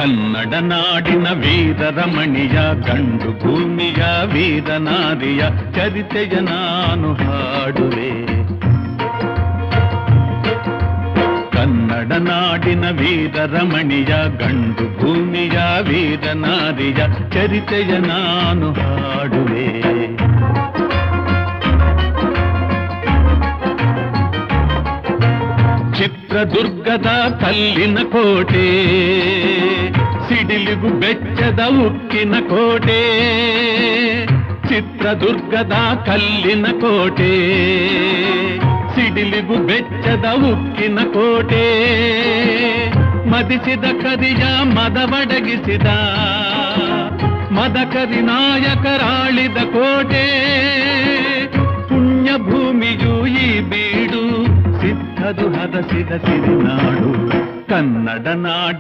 ಕನ್ನಡ ನಾಡಿನ ವೀರರಮಣಿಯ ಗಂಡು ಭೂಮಿಯ ವೀರನಾರಿಯ ಚರಿತೆಯ ನಾನು ಹಾಡುವೆ. ಕನ್ನಡ ನಾಡಿನ ವೀರರಮಣಿಯ ಗಂಡು ಭೂಮಿಯ ವೀರನಾರಿಯ ಚರಿತೆಯ ನಾನು ಹಾಡುವೆ. ಚಿತ್ರದುರ್ಗದ ಕಲ್ಲಿನ ಕೋಟೆ, ಸಿಡಿಲಿಗು ಬೆಚ್ಚದ ಉಕ್ಕಿನ ಕೋಟೆ. ಚಿತ್ರದುರ್ಗದ ಕಲ್ಲಿನ ಕೋಟೆ, ಸಿಡಿಲಿಗು ಬೆಚ್ಚದ ಉಕ್ಕಿನ ಕೋಟೆ. ಮದಿಸಿದ ಕರಿಯ ಮದವಡಗಿಸಿದ ಮದಕರಿ ನಾಯಕರಾಳಿದ ಕೋಟೆ. ಪುಣ್ಯ ಭೂಮಿಯು ಈ ಬೀಡು, ಸಿದ್ಧದು ಹದಸಿದ ಸಿರಿನಾಡು ಕನ್ನಡ ನಾಡು.